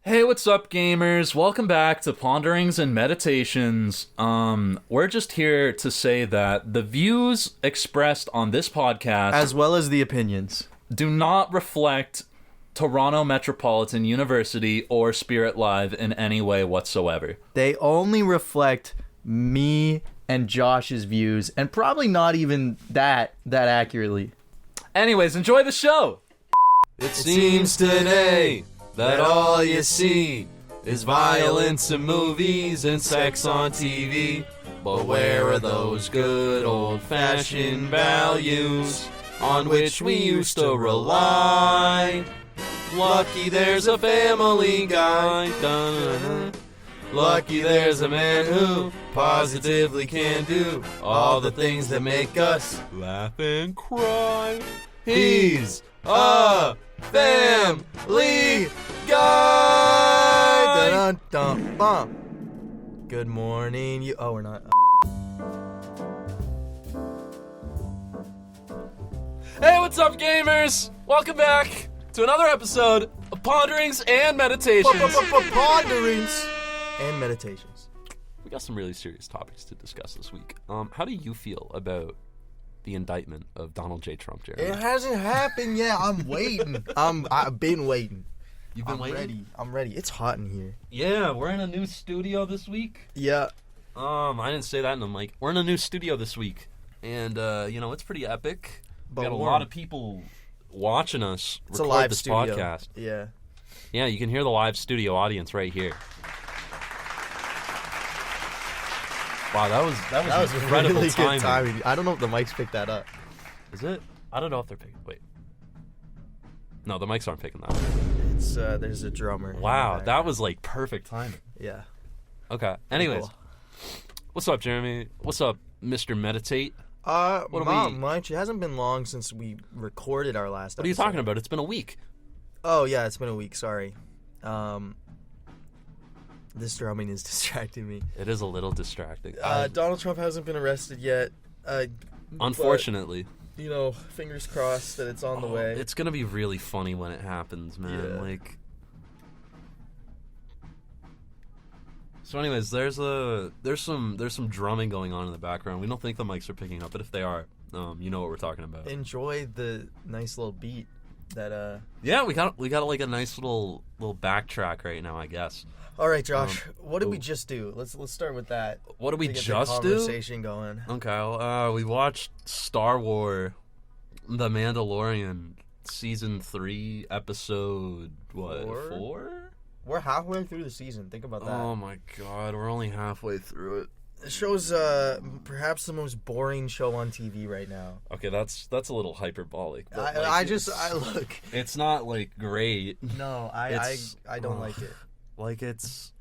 Hey, what's up, gamers? Welcome back to Ponderings and Meditations. We're just here to say that the views expressed on this podcast, as well as the opinions, do not reflect Toronto Metropolitan University or Spirit Live in any way whatsoever. They only reflect me and Josh's views, and probably not even that accurately. Anyways, enjoy the show! It seems today that all you see is violence in movies and sex on TV. But where are those good old-fashioned values on which we used to rely? Lucky there's a Family Guy. Dun-dun-dun. Lucky there's a man who positively can do all the things that make us laugh and cry. He's a Family Guy. Dun-dun-dun-bum. Good morning, you. Oh, we're not. Hey, what's up, gamers? Welcome back to another episode of Ponderings and Meditations. Ponderings and meditations. We got some really serious topics to discuss this week. How do you feel about the indictment of Donald J. Trump, Jeremy? It hasn't happened yet. I'm waiting. I've been waiting. You've been waiting? I'm ready. It's hot in here. Yeah, we're in a new studio this week. Yeah. I didn't say that in the mic. We're in a new studio this week, and it's pretty epic. We got a lot of people watching us record this podcast. Yeah. Yeah, you can hear the live studio audience right here. Wow, that was incredible really timing. good timing. I don't know if the mics picked that up. Is it? I don't know if they're picking. Wait. No, the mics aren't picking that up. It's there's a drummer. Wow, that was like perfect timing. Yeah. Okay. Anyways, Cool. What's up, Jeremy? What's up, Mr. Meditate? Not much. It hasn't been long since we recorded our last episode. What are you talking about? It's been a week. Oh, yeah, it's been a week. Sorry. This drumming is distracting me. It is a little distracting. Donald Trump hasn't been arrested yet. Unfortunately. But, fingers crossed that it's on the way. It's gonna be really funny when it happens, man. Yeah. So anyways, there's some drumming going on in the background. We don't think the mics are picking up, but if they are, you know what we're talking about. Enjoy the nice little beat that Yeah, we got like a nice little backtrack right now, I guess. All right, Josh. What did we just do? Let's start with that. What did we to get just the do? conversation going. Okay. We watched Star Wars, The Mandalorian, season 3, episode four? We're halfway through the season. Think about that. Oh my God, we're only halfway through it. The show's perhaps the most boring show on TV right now. Okay, that's a little hyperbolic. But I look. It's not like great. No, I don't like it. Like it's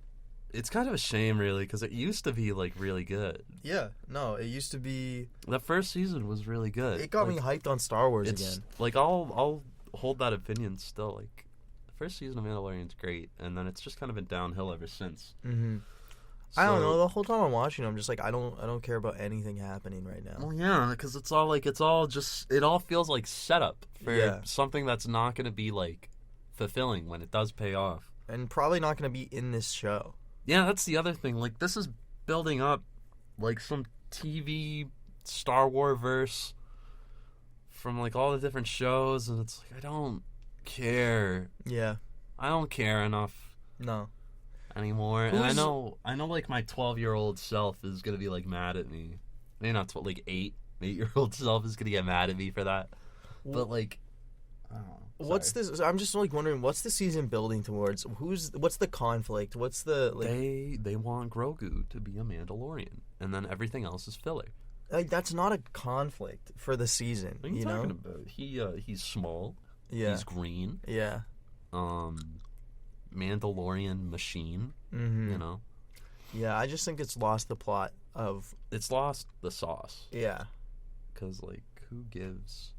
kind of a shame, really, because it used to be like really good. Yeah, no, it used to be. That first season was really good. It got me hyped on Star Wars again. Like I'll hold that opinion still. Like the first season of Mandalorian's great, and then it's just kind of been downhill ever since. Mm-hmm. I don't know. The whole time I'm watching, I'm just like, I don't care about anything happening right now. Well, yeah, because it all feels like setup for something that's not going to be like fulfilling when it does pay off. And probably not going to be in this show. Yeah, that's the other thing. Like, this is building up like some TV Star Wars verse from like all the different shows, and it's like I don't care. Yeah, I don't care enough. No. Anymore. And I know like my 12-year-old self is gonna be like mad at me. Maybe not like 8-year-old self is gonna get mad at me for that. But like, I don't know. What's this? I'm just like wondering, what's the season building towards? What's the conflict? What's the like? They want Grogu to be a Mandalorian, and then everything else is filler. Like, that's not a conflict for the season. What are you talking about? He's small. Yeah. He's green. Yeah. Mandalorian machine. Mm-hmm. You know. Yeah, I just think it's lost the plot of. It's lost the sauce. Yeah. Because like, who gives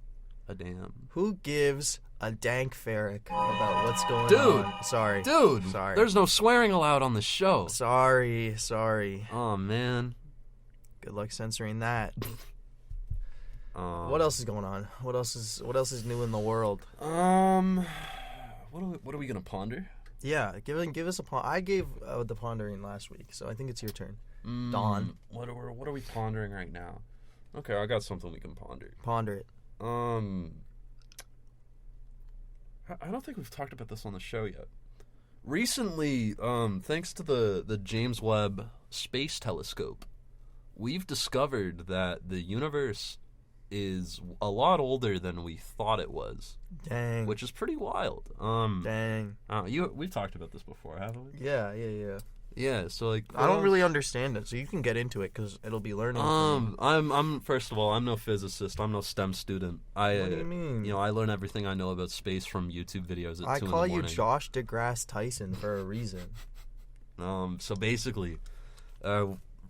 a damn? Who gives a dank ferric about what's going on? Sorry. There's no swearing allowed on the show. Sorry. Oh man. Good luck censoring that. What else is going on? What else is new in the world? What are we gonna ponder? Yeah, give us a I gave the pondering last week, so I think it's your turn. Dawn. What are we pondering right now? Okay, I got something we can ponder. Ponder it. I don't think we've talked about this on the show yet. Recently, thanks to the James Webb Space Telescope, we've discovered that the universe is a lot older than we thought it was. Dang. Which is pretty wild. Dang. We've talked about this before, haven't we? Yeah. Yeah, so like I don't really understand it, so you can get into it because it'll be learning. I'm first of all, I'm no physicist. I'm no STEM student. What do you mean? I learn everything I know about space from YouTube videos at 2 in the morning. I call you Josh DeGrasse Tyson for a reason. So basically,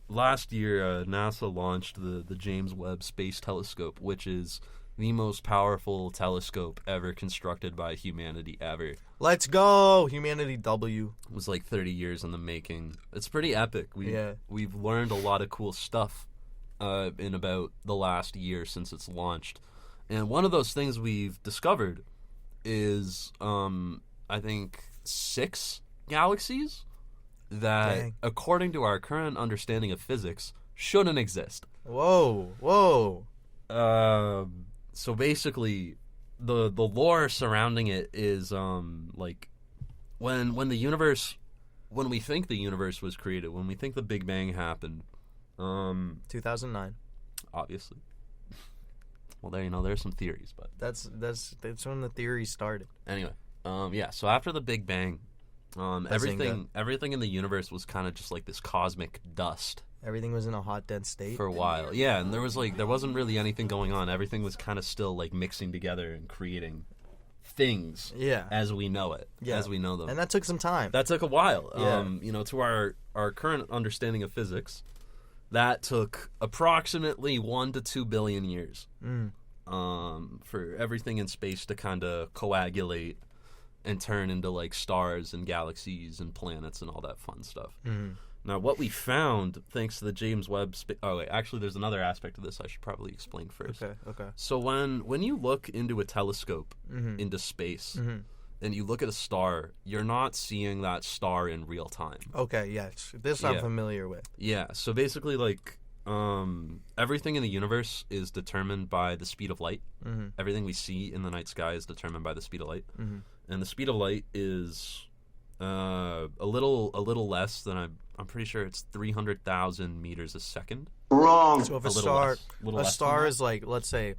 last year NASA launched the James Webb Space Telescope, which is the most powerful telescope ever constructed by humanity ever. Let's go! Humanity W. It was like 30 years in the making. It's pretty epic. We've learned a lot of cool stuff in about the last year since it's launched. And one of those things we've discovered is, I think, 6 galaxies that, according to our current understanding of physics, shouldn't exist. Whoa. So basically, the lore surrounding it is like when we think the universe was created, when we think the Big Bang happened, 2009. Obviously. Well, there's some theories, but that's when the theory started. Anyway, so after the Big Bang, everything in the universe was kind of just like this cosmic dust. Everything was in a hot, dense state for a while. Yeah, and there wasn't really anything going on. Everything was kind of still like mixing together and creating things. Yeah. As we know it. Yeah. As we know them. And that took some time. That took a while. Yeah. To our current understanding of physics, that took approximately 1 to 2 billion years. For everything in space to kind of coagulate and turn into like stars and galaxies and planets and all that fun stuff. Now, what we found, thanks to the James Webb... actually, there's another aspect of this I should probably explain first. Okay. So when you look into a telescope into space, and you look at a star, you're not seeing that star in real time. Okay, yes. This I'm familiar with. Yeah, so basically, like, everything in the universe is determined by the speed of light. Everything we see in the night sky is determined by the speed of light. And the speed of light is... a little less than I'm pretty sure it's 300,000 meters a second. Wrong. So if a star is like, let's say,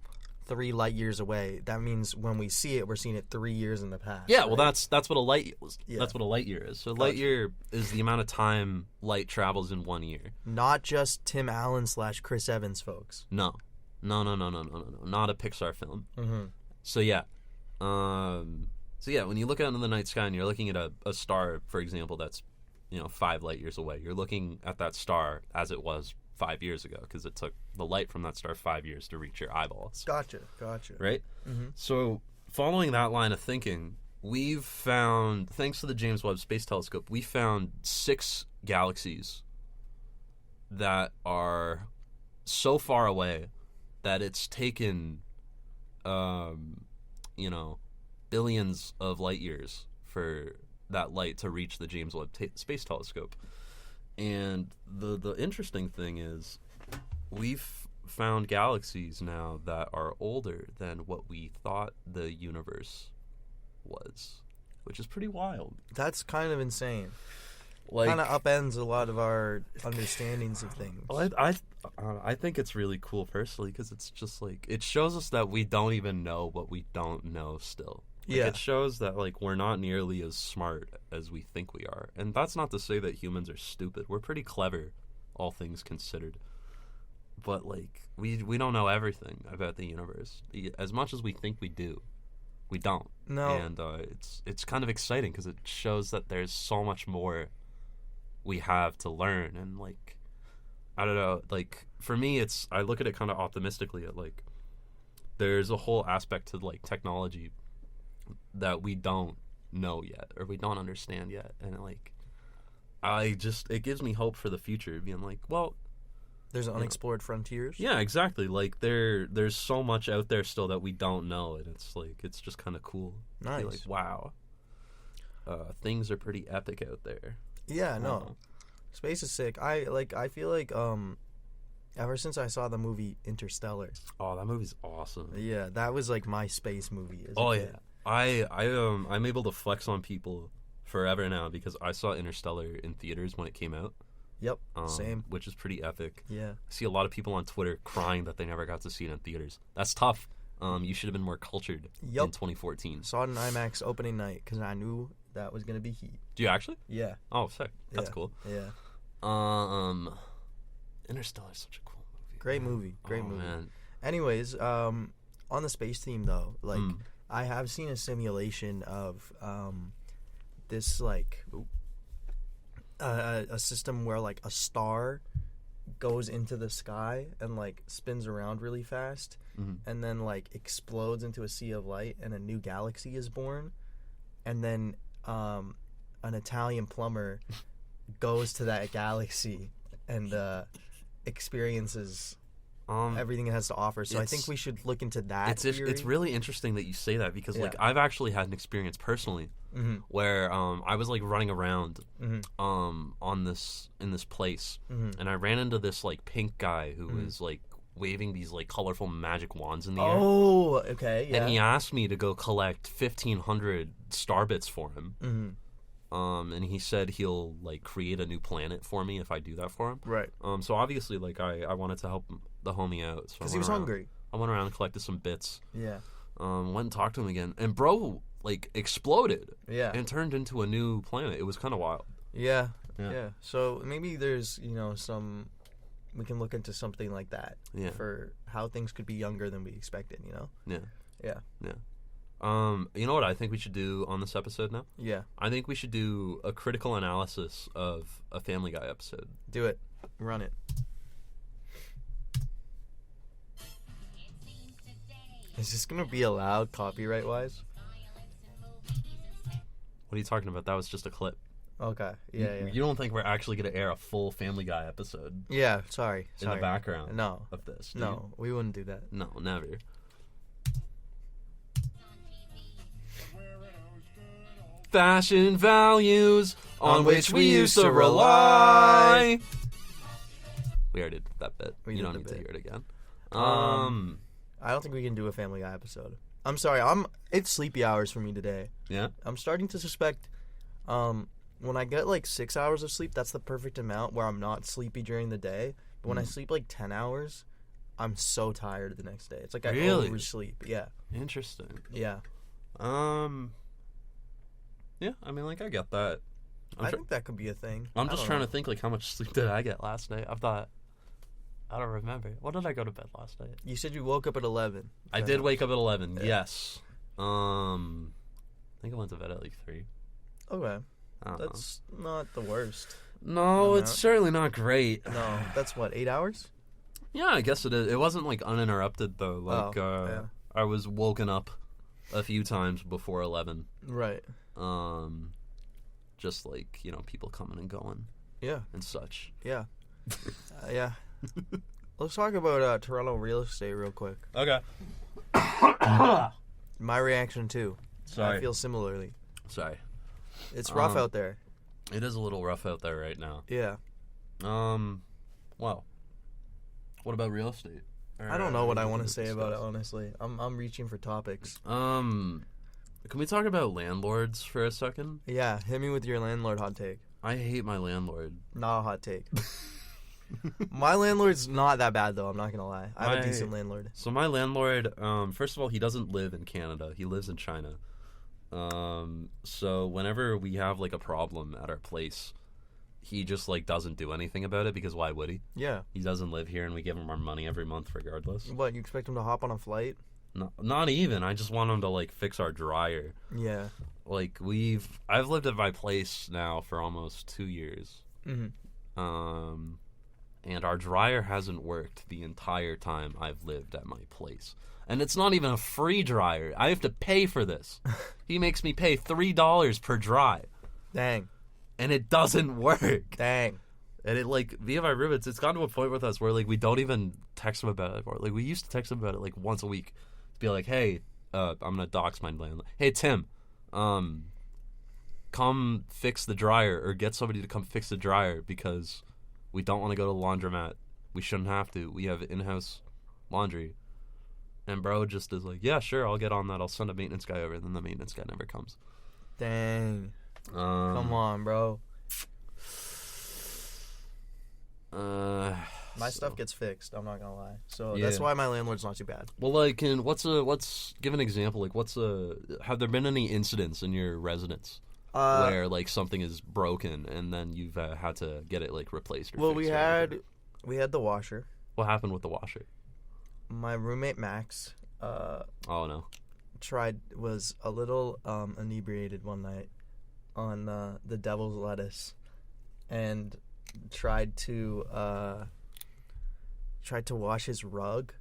3 light years away, that means when we see it, we're seeing it 3 years in the past. Yeah, right? well that's what a light is. Yeah. That's what a light year is. So light year is the amount of time light travels in 1 year. Not just Tim Allen / Chris Evans, folks. No, not a Pixar film. So yeah. So yeah, when you look out into the night sky and you're looking at a star, for example, that's 5 light years away, you're looking at that star as it was 5 years ago because it took the light from that star 5 years to reach your eyeballs. Gotcha. Right? So following that line of thinking, we've found, thanks to the James Webb Space Telescope, we found 6 galaxies that are so far away that it's taken, billions of light years for that light to reach the James Webb Space Telescope. And the interesting thing is we've found galaxies now that are older than what we thought the universe was, which is pretty wild. That's kind of insane. Like, kind of upends a lot of our understandings of things. Well, I think it's really cool personally because it's just like it shows us that we don't even know what we don't know still. Like, it shows that like we're not nearly as smart as we think we are, and that's not to say that humans are stupid. We're pretty clever, all things considered. But like we don't know everything about the universe as much as we think we do. We don't. No. And it's kind of exciting because it shows that there's so much more we have to learn. And like I don't know, like for me I look at it kind of optimistically at like there's a whole aspect to like technology that we don't know yet or we don't understand yet, and like it gives me hope for the future, being like, well, there's unexplored frontiers. Yeah, exactly. Like there's so much out there still that we don't know, and it's like it's just kind of cool. Nice. Like, wow. things are pretty epic out there. Yeah, no. Space is sick. I feel like ever since I saw the movie Interstellar. Oh, that movie's awesome. Yeah, that was like my space movie. Oh yeah. I'm able to flex on people forever now because I saw Interstellar in theaters when it came out. Yep, same. Which is pretty epic. Yeah. I see a lot of people on Twitter crying that they never got to see it in theaters. That's tough. You should have been more cultured in 2014. Saw it in IMAX opening night because I knew that was going to be heat. Do you actually? Yeah. Oh, sick. That's cool. Yeah. Interstellar is such a cool movie. Great movie. Great movie. Man. Anyways, on the space theme though, like I have seen a simulation of this like a system where like a star goes into the sky and like spins around really fast and then like explodes into a sea of light and a new galaxy is born, and then an Italian plumber goes to that galaxy and experiences everything it has to offer. So I think we should look into that. It's really interesting that you say that because like I've actually had an experience personally where I was like running around in this place and I ran into this like pink guy who was like waving these like colorful magic wands in the air. Oh, okay, yeah. And he asked me to go collect 1,500 star bits for him. And he said he'll like create a new planet for me if I do that for him. Right. So obviously, like I wanted to help the homie out. So because he was hungry. I went around and collected some bits. Yeah. Went and talked to him again, and bro, like exploded. Yeah. And turned into a new planet. It was kind of wild. Yeah. So maybe there's some. We can look into something like that. Yeah. For how things could be younger than we expected. Yeah. Yeah. You know what I think we should do on this episode now? Yeah. I think we should do a critical analysis of a Family Guy episode. Do it. Run it. Is this gonna be allowed copyright-wise? What are you talking about? That was just a clip. Okay. Yeah. You don't think we're actually going to air a full Family Guy episode Yeah. Sorry. in the background No. of this? do No, we wouldn't do that. you? No, never. Fashion values on which we used to rely. We already did that bit. We You did don't the need to bit. hear it again. I don't think we can do a Family Guy episode. I'm sorry. It's sleepy hours for me today. Yeah? I'm starting to suspect when I get like 6 hours of sleep, that's the perfect amount where I'm not sleepy during the day. But when I sleep like 10 hours, I'm so tired the next day. It's like I Really? oversleep. Yeah. Interesting. Yeah. Yeah, I mean, like, I get that. I think that could be a thing. I'm just trying to think, like, how much sleep did I get last night? I don't remember. What did I go to bed last night? You said you woke up at 11. I did wake up at 11, yes. I think I went to bed at, like, 3. Okay. I don't know. That's not the worst. No, it's certainly not great. No, that's what, 8 hours? Yeah, I guess it is. It wasn't, like, uninterrupted, though. Like, yeah. I was woken up a few times before 11. Right. Just, like, people coming and going Yeah. and such. Yeah. Yeah. Let's talk about Toronto real estate real quick. Okay. My reaction, too. Sorry. I feel similarly. Sorry. It's rough out there. It is a little rough out there right now. Yeah. Well, what about real estate? I don't know what I want to say about it, honestly. I'm reaching for topics. Can we talk about landlords for a second? Yeah, hit me with your landlord hot take. I hate my landlord. Not a hot take. My landlord's not that bad, though, I'm not going to lie. I have a decent landlord. So my landlord, first of all, he doesn't live in Canada. He lives in China. So whenever we have, like, a problem at our place, he just, like, doesn't do anything about it because why would he? Yeah. He doesn't live here, and we give him our money every month regardless. What, you expect him to hop on a flight? No, not even. I just want him to, like, fix our dryer. Yeah. Like, I've lived at my place now for almost 2 years. Mm-hmm. And our dryer hasn't worked the entire time I've lived at my place. And it's not even a free dryer. I have to pay for this. He makes me pay $3 per dry. Dang. And it doesn't work. Dang. And it, like, via my roommates, it's gotten to a point with us where, like, we don't even text him about it anymore. Like, we used to text him about it, like, once a week. To be like, hey, I'm going to dox my landlord. Hey, Tim, come fix the dryer or get somebody to come fix the dryer because we don't want to go to the laundromat. We shouldn't have to. We have in-house laundry. And bro just is like, yeah, sure, I'll get on that. I'll send a maintenance guy over. And then the maintenance guy never comes. Dang. Come on, bro. My stuff gets fixed. I'm not gonna lie. So that's why my landlord's not too bad. Well, like, give an example. Like, have there been any incidents in your residence where like something is broken and then you've had to get it like replaced? Or we had the washer. What happened with the washer? My roommate Max. Oh no. Was a little inebriated one night on the devil's lettuce, and tried to wash his rug.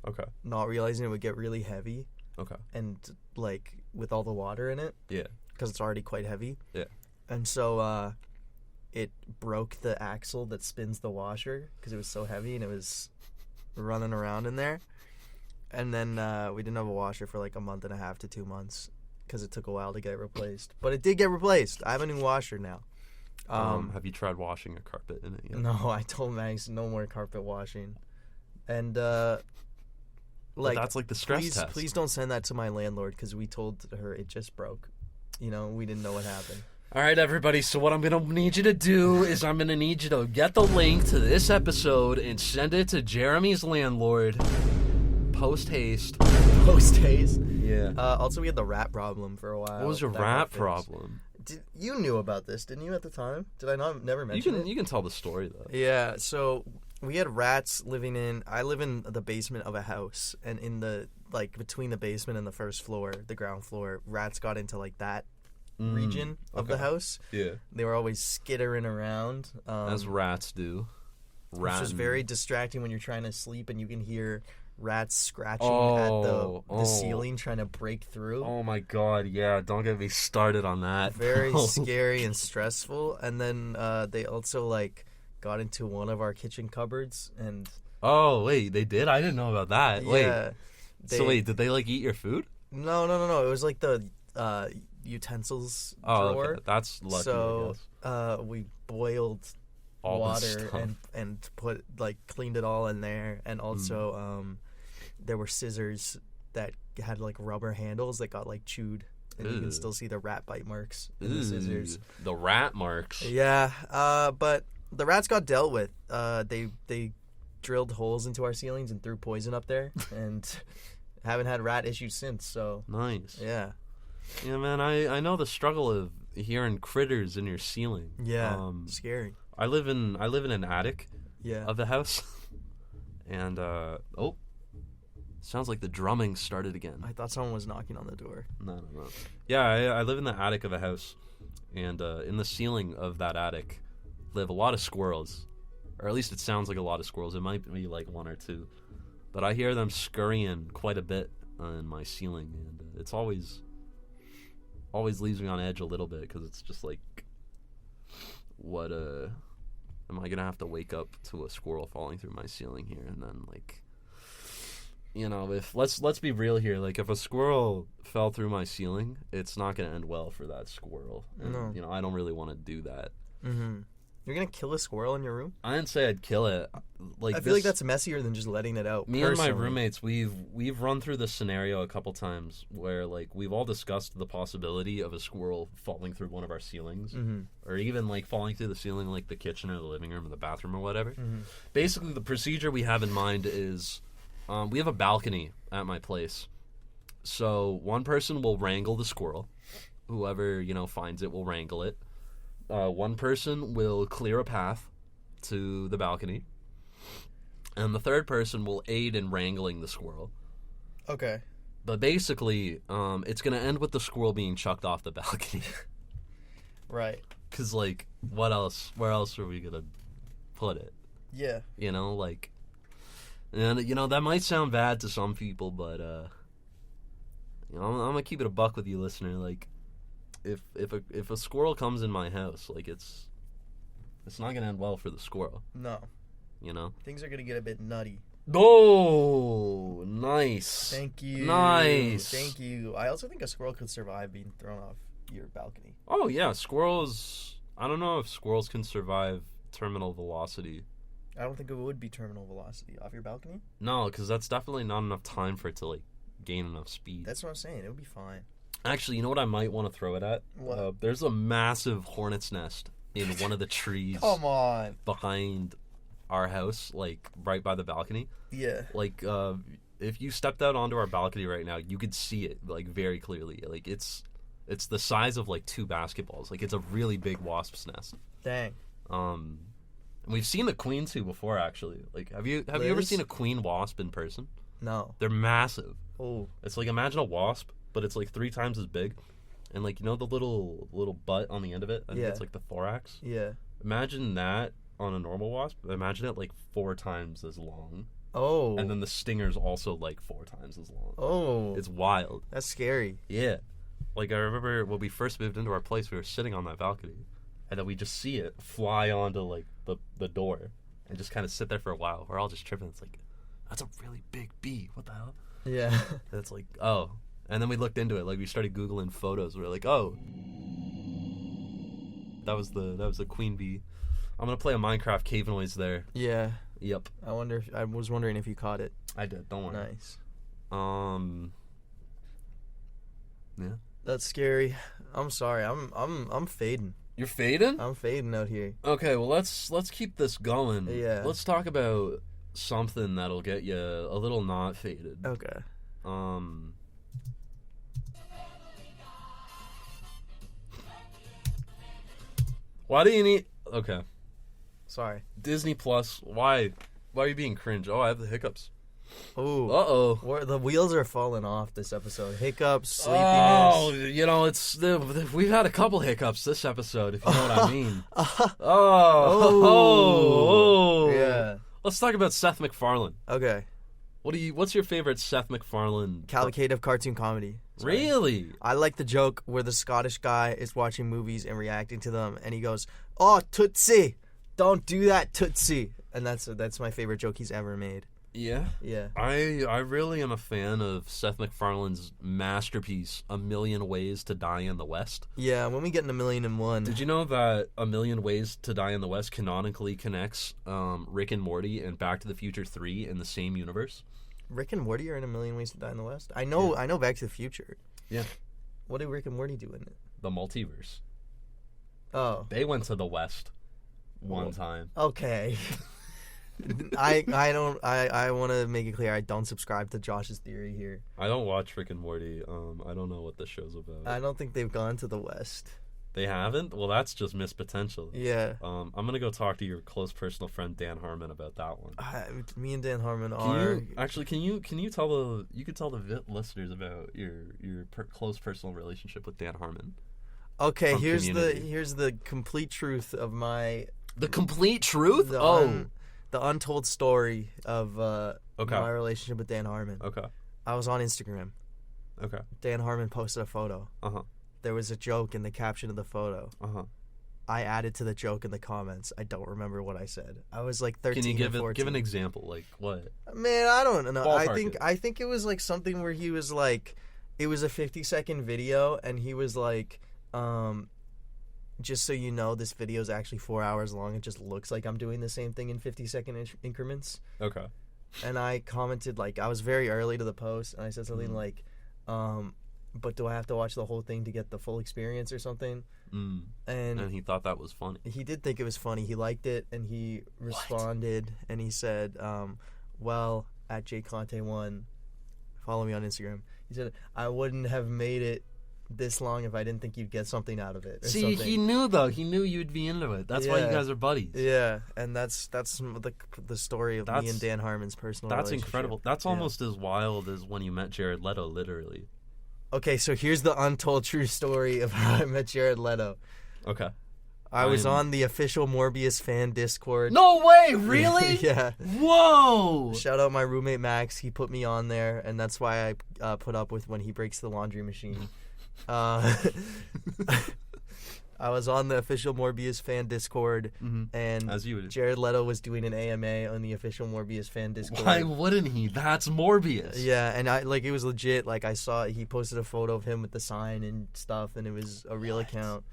Okay. Not realizing it would get really heavy. Okay. And like with all the water in it. Yeah. Because it's already quite heavy. Yeah. And so it broke the axle that spins the washer because it was so heavy and it was running around in there. And then we didn't have a washer for like a month and a half to 2 months because it took a while to get replaced. But it did get replaced. I have a new washer now. Have you tried washing a carpet in it yet? No, I told Max no more carpet washing. And like that's like the stress test. Please don't send that to my landlord because we told her it just broke. You know, we didn't know what happened. All right, everybody. So what I'm going to need you to do is I'm going to need you to get the link to this episode and send it to Jeremy's landlord. Post haste. Post haste? Yeah. Also, we had the rat problem for a while. What was your rat problem? You knew about this, didn't you, at the time? Did I never mention it? You can tell the story, though. Yeah, so we had rats living in... I live in the basement of a house, and in the... like, between the basement and the first floor, the ground floor, rats got into, like, that region of the house. Yeah. They were always skittering around. As rats do. Which was very distracting when you're trying to sleep and you can hear rats scratching at the ceiling trying to break through. Oh my god, yeah, don't get me started on that. Very scary and stressful. And then they also like got into one of our kitchen cupboards and... Oh, wait, they did? I didn't know about that. Yeah. Wait, did they like eat your food? No. It was like the utensils drawer. Okay. That's lucky. So we boiled all water and put cleaned it all in there, and also there were scissors that had like rubber handles that got like chewed, and you can still see the rat bite marks in the scissors. The rat marks. Yeah, but the rats got dealt with. They drilled holes into our ceilings and threw poison up there, and haven't had rat issues since. So nice. Yeah. Yeah, man. I know the struggle of hearing critters in your ceiling. Yeah, scary. I live in an attic. Yeah. Of the house, and sounds like the drumming started again. I thought someone was knocking on the door. No. Yeah, I live in the attic of a house, and in the ceiling of that attic live a lot of squirrels, or at least it sounds like a lot of squirrels. It might be like one or two, but I hear them scurrying quite a bit in my ceiling, and it's always leaves me on edge a little bit because it's just like, what am I gonna have to wake up to a squirrel falling through my ceiling here? And then like, you know, if let's be real here, like if a squirrel fell through my ceiling, it's not gonna end well for that squirrel. And, No. You know, I don't really want to do that. Mm-hmm. You're gonna kill a squirrel in your room? I didn't say I'd kill it. I feel like that's messier than just letting it out. Me personally. and my roommates, we've run through this scenario a couple times where like we've all discussed the possibility of a squirrel falling through one of our ceilings, or even like falling through the ceiling, like the kitchen or the living room or the bathroom or whatever. Basically, the procedure we have in mind is we have a balcony at my place, so one person will wrangle the squirrel. Whoever finds it will wrangle it. One person will clear a path to the balcony, and the third person will aid in wrangling the squirrel. Okay. But basically, it's going to end with the squirrel being chucked off the balcony. Right. Because, like, what else? Where else are we going to put it? Yeah. And, that might sound bad to some people, but, I'm going to keep it a buck with you, listener. Like, if a squirrel comes in my house, like it's not gonna end well for the squirrel. No. Things are gonna get a bit nutty. Oh, nice. Thank you. Nice. Thank you. I also think a squirrel could survive being thrown off your balcony? Oh yeah, squirrels. I don't know if squirrels can survive terminal velocity. I don't think it would be terminal velocity off your balcony. No, because that's definitely not enough time for it to like gain enough speed. That's what I'm saying. It would be fine. Actually, you know what I might want to throw it at? What? There's a massive hornet's nest in one of the trees Come on. behind our house, like right by the balcony. Yeah. Like, if you stepped out onto our balcony right now, you could see it like very clearly. Like it's the size of like 2 basketballs. Like it's a really big wasp's nest. Dang. And we've seen the queen too before, actually. Like, have you ever seen a queen wasp in person? No. They're massive. Oh. It's like, imagine a wasp, but it's like 3 times as big, and like, you know the little butt on the end of it. I think it's like the thorax. Yeah. Imagine that on a normal wasp. Imagine it like 4 times as long. Oh. And then the stinger's also like 4 times as long. Oh. It's wild. That's scary. Yeah. Like, I remember when we first moved into our place, we were sitting on that balcony, and then we just see it fly onto like the door and just kind of sit there for a while. We're all just tripping. It's like, that's a really big bee. What the hell? Yeah. And it's like, oh. And then we looked into it. Like, we started Googling photos. We were like, oh, that was the queen bee. I'm gonna play a Minecraft cave noise there. Yeah. Yep. I was wondering if you caught it. I did. Don't worry. Nice. Yeah. That's scary. I'm sorry. I'm fading. You're fading? I'm fading out here. Okay, well let's keep this going. Yeah. Let's talk about something that'll get you a little not faded. Okay. Why do you need? Okay. Sorry. Disney Plus. Why are you being cringe? Oh, I have the hiccups. Ooh. Uh-oh. The wheels are falling off this episode. Hiccups, sleepiness. Oh, you know, we've had a couple hiccups this episode, if you know what I mean. Oh. Yeah. Let's talk about Seth MacFarlane. Okay. What's your favorite Seth MacFarlane? Cavalcade cartoon comedy. Sorry. Really? I like the joke where the Scottish guy is watching movies and reacting to them, and he goes, "Oh, Tootsie, don't do that, Tootsie," and that's my favorite joke he's ever made. Yeah. Yeah. I really am a fan of Seth MacFarlane's masterpiece, A Million Ways to Die in the West. Yeah, when we get in 1,000,001. Did you know that A Million Ways to Die in the West canonically connects Rick and Morty and Back to the Future 3 in the same universe? Rick and Morty are in 1,000,000 Ways to Die in the West? I know Back to the Future. Yeah. What did Rick and Morty do in it? The multiverse. Oh. They went to the West one time. Okay. I want to make it clear I don't subscribe to Josh's theory here. I don't watch Rick and Morty. I don't know what the show's about. I don't think they've gone to the West. They haven't? Well, that's just missed potential. Yeah. I'm gonna go talk to your close personal friend Dan Harmon about that one. Me and Dan Harmon Can you tell the listeners about your close personal relationship with Dan Harmon? Okay, here's the complete truth of my complete truth. The untold story of my relationship with Dan Harmon. Okay. I was on Instagram. Okay. Dan Harmon posted a photo. Uh-huh. There was a joke in the caption of the photo. Uh-huh. I added to the joke in the comments. I don't remember what I said. I was like 13 Can you or 14. give an example? Like what? Man, I don't know. Ballpark I think it was like something where he was like, it was a 50-second video, and he was like, just so you know, this video is actually 4 hours long. It just looks like I'm doing the same thing in 50-second increments. Okay. And I commented, like, I was very early to the post, and I said something like, but do I have to watch the whole thing to get the full experience or something? And he thought that was funny. He did think it was funny. He liked it, and he responded, and he said, well, at jconte1, follow me on Instagram. He said, I wouldn't have made it this long if I didn't think you'd get something out of it. See, something. he knew, though. He knew you'd be into it. That's why you guys are buddies. Yeah, and that's the story of me and Dan Harmon's personal relationship. That's incredible. That's almost as wild as when you met Jared Leto, literally. Okay, so here's the untold true story of how I met Jared Leto. Okay. I was on the official Morbius fan Discord. No way, really? Yeah. Whoa! Shout out my roommate Max. He put me on there, and that's why I put up with when he breaks the laundry machine. I was on the official Morbius fan Discord, and As you would. Jared Leto was doing an AMA on the official Morbius fan Discord. Why wouldn't he? That's Morbius. Yeah, and it was legit. Like, I saw he posted a photo of him with the sign and stuff, and it was a real account.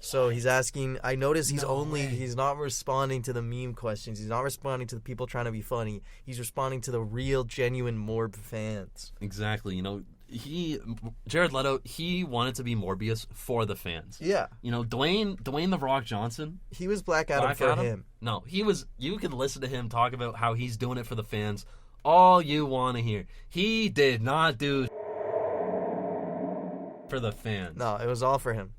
So he's asking. I noticed he's not responding to the meme questions. He's not responding to the people trying to be funny. He's responding to the real, genuine Morb fans. Exactly. You know, Jared Leto, he wanted to be Morbius for the fans. Yeah. You know, Dwayne the Rock Johnson. He was Black Adam for him. No, he was. You can listen to him talk about how he's doing it for the fans. All you want to hear. He did not do for the fans. No, it was all for him.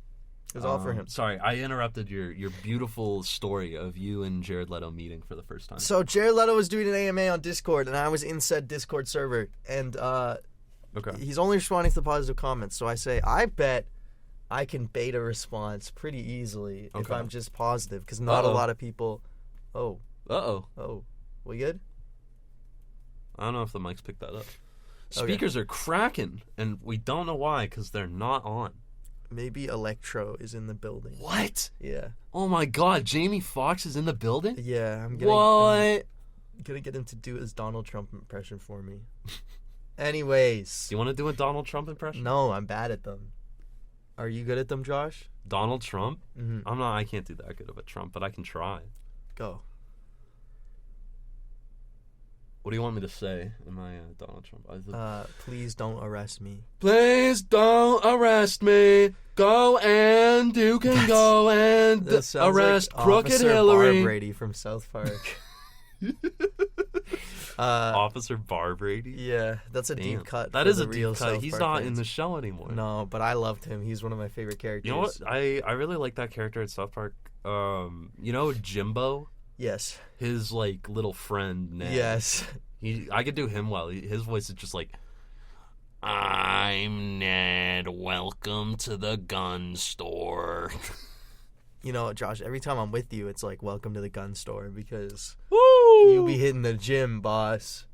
It was all for him. Sorry, I interrupted your beautiful story of you and Jared Leto meeting for the first time. So Jared Leto was doing an AMA on Discord, and I was in said Discord server, and he's only responding to the positive comments. So I say, I bet I can bait a response pretty easily if I'm just positive, because not a lot of people. Oh, we good? I don't know if the mics picked that up. Speakers are cracking, and we don't know why, because they're not on. Maybe Electro is in the building. What? Yeah. Oh my God, Jamie Foxx is in the building? Yeah, I'm gonna get him to do his Donald Trump impression for me. Anyways. Do you want to do a Donald Trump impression? No, I'm bad at them. Are you good at them, Josh? Donald Trump? Mm-hmm. I can't do that good of a Trump, but I can try. Go. What do you want me to say in my Donald Trump? Please don't arrest me. Please don't arrest me. Go and you can go and arrest like Crooked Officer Hillary. Bar Brady from South Park. Officer Bar Brady? Yeah, that's a deep cut. That for is the a real deep cut. South He's Park not fans. in the show anymore. No, but I loved him. He's one of my favorite characters. You know what? I really like that character at South Park. You know Jimbo? Yes. His like little friend Ned. Yes. I could do him well. His voice is just like, I'm Ned. Welcome to the gun store. You know, Josh, every time I'm with you, it's like, welcome to the gun store, because Woo! you be hitting the gym, boss.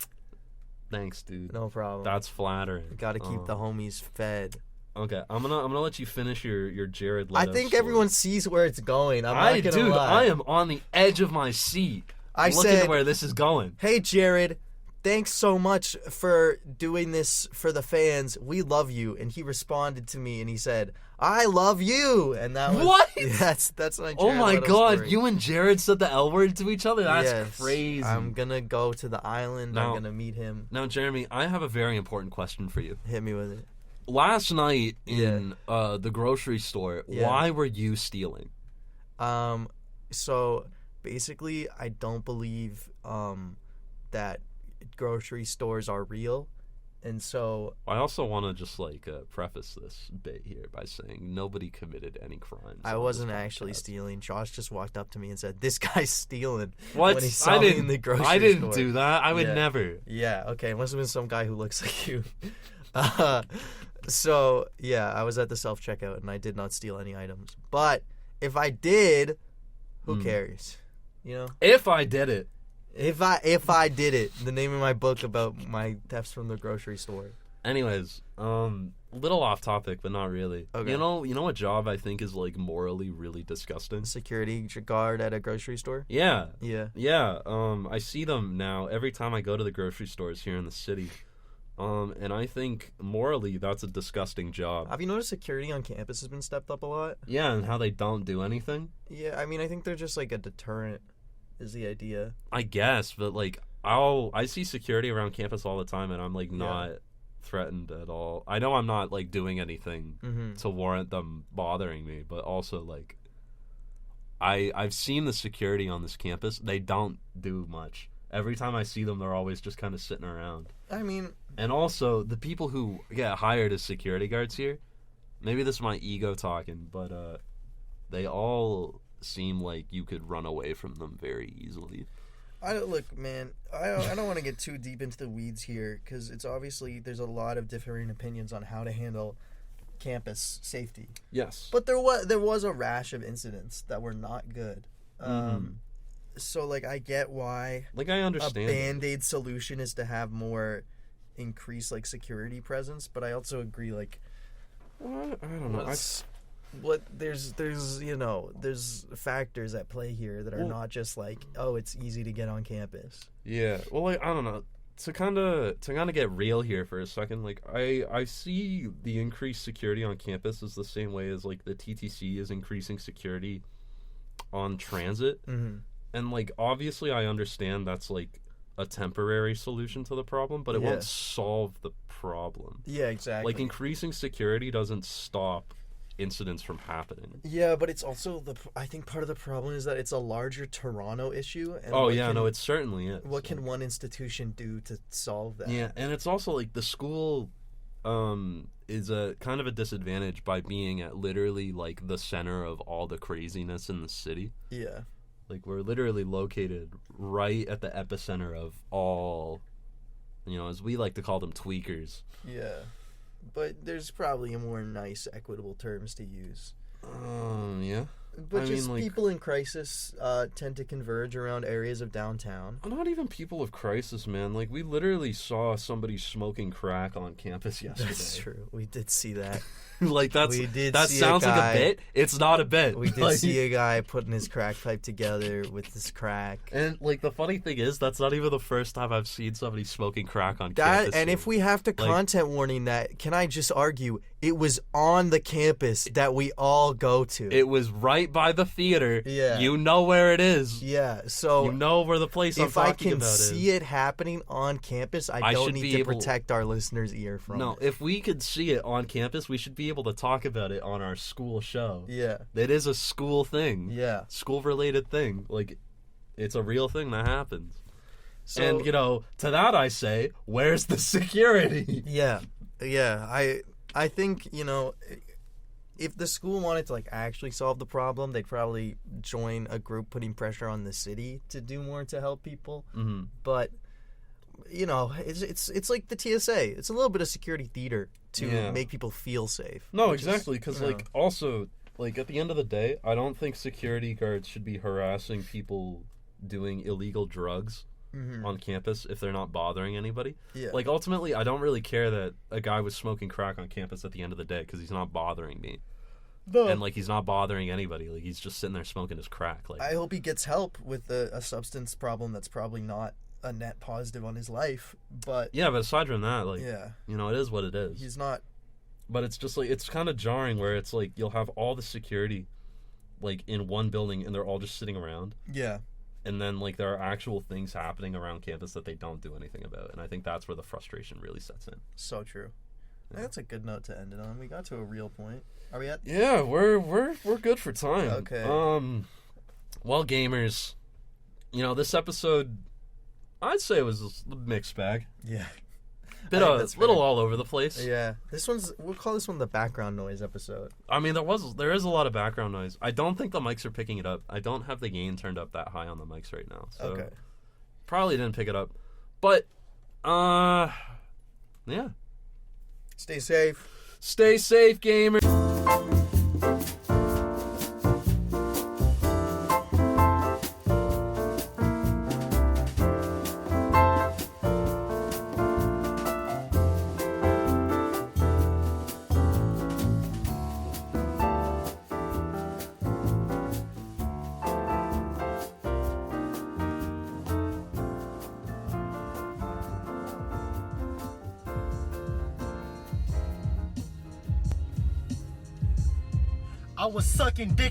Thanks, dude. No problem. That's flattering. Got to keep the homies fed. Okay, I'm gonna let you finish your Jared Leto I think story. everyone sees where it's going. I'm not gonna dude, lie. I am on the edge of my seat. I looking said, at where this is going. Hey, Jared, thanks so much for doing this for the fans. We love you. And he responded to me and he said, I love you. And that was What? That's my Jared Oh my Leto God! story. You and Jared said the L word to each other. That's Yes. crazy. I'm gonna go to the island. Now- I'm gonna meet him. Now, Jeremy, I have a very important question for you. Hit me with it. Last night in the grocery store, why were you stealing? So basically, I don't believe that grocery stores are real, and so I also want to just preface this bit here by saying nobody committed any crimes. I on wasn't this actually podcast. stealing. Josh just walked up to me and said, "This guy's stealing." What? When he saw me in the grocery I didn't store. do that. I would never. Yeah. Okay. It must have been some guy who looks like you. So yeah, I was at the self checkout and I did not steal any items. But if I did, who cares? You know. If I did it. If I did it, the name of my book about my thefts from the grocery store. Anyways, little off topic, but not really. Okay. You know what job I think is morally really disgusting? Security guard at a grocery store. Yeah. Yeah. Yeah. I see them now every time I go to the grocery stores here in the city. And I think morally that's a disgusting job. Have you noticed security on campus has been stepped up a lot? Yeah, and how they don't do anything. Yeah, I mean, I think they're just like a deterrent. Is the idea? I guess, but I see security around campus all the time, and I'm not threatened at all. I know I'm not doing anything to warrant them bothering me, but also I've seen the security on this campus. They don't do much. Every time I see them, they're always just kind of sitting around. I mean, and also the people who get hired as security guards here, maybe this is my ego talking, but they all seem like you could run away from them very easily. I don't want to get too deep into the weeds here, because it's obviously there's a lot of differing opinions on how to handle campus safety. Yes, but there was a rash of incidents that were not good. So I get why I understand a band-aid solution is to have more increased security presence, but I also agree I don't know. But there's there's factors at play here that are not just like, oh, it's easy to get on campus. Yeah. Well, like, I don't know. To kind of get real here for a second, like I see the increased security on campus as the same way as like the TTC is increasing security on transit. Mm-hmm. And like obviously I understand that's like a temporary solution to the problem, but it won't solve the problem. Yeah, exactly. Like increasing security doesn't stop incidents from happening. Yeah, but it's also I think part of the problem is that it's a larger Toronto issue. And It certainly is. What can one institution do to solve that? Yeah, and it's also like the school is a kind of a disadvantage by being at literally like the center of all the craziness in the city. Yeah. Like we're literally located right at the epicenter of all, as we like to call them, tweakers. Yeah. But there's probably a more nice, equitable terms to use. Yeah. But people in crisis tend to converge around areas of downtown. Not even people of crisis, man. Like, we literally saw somebody smoking crack on campus yesterday. That's true. We did see that. Like, that sounds like a bit. It's not a bit. We did see a guy putting his crack pipe together with his crack. And, like, the funny thing is, that's not even the first time I've seen somebody smoking crack on campus. And if we have to content warning that, can I just argue, it was on the campus that we all go to. It was right by the theater. Yeah. You know where it is. Yeah, so... You know where the place I'm talking about is. If I can see it happening on campus, I don't need to protect our listeners' ear from it. No, if we could see it on campus, we should be able to talk about it on our school show. Yeah. It is a school thing. Yeah. School-related thing. Like, it's a real thing that happens. So, and, to that I say, where's the security? Yeah. Yeah, I think, if the school wanted to actually solve the problem, they'd probably join a group putting pressure on the city to do more to help people. Mm-hmm. But it's like the TSA. It's a little bit of security theater to make people feel safe. No, exactly, because also at the end of the day, I don't think security guards should be harassing people doing illegal drugs. Mm-hmm. On campus if they're not bothering anybody. Yeah. Like, ultimately, I don't really care that a guy was smoking crack on campus at the end of the day because he's not bothering me. No. And, he's not bothering anybody. Like, he's just sitting there smoking his crack. Like, I hope he gets help with a substance problem that's probably not a net positive on his life, but... Yeah, but aside from that, it is what it is. He's not... But it's just, it's kind of jarring where it's, you'll have all the security, in one building and they're all just sitting around. Yeah. And then, there are actual things happening around campus that they don't do anything about. And I think that's where the frustration really sets in. So true. Yeah. That's a good note to end it on. We got to a real point. Are we at... Yeah, we're good for time. Okay. Well, gamers, this episode, I'd say it was a mixed bag. Yeah. Little all over the place. Yeah. We'll call this one the background noise episode. I mean, there is a lot of background noise. I don't think the mics are picking it up. I don't have the gain turned up that high on the mics right now. So okay. Probably didn't pick it up. But, yeah. Stay safe. Stay safe, gamers. I was sucking dick.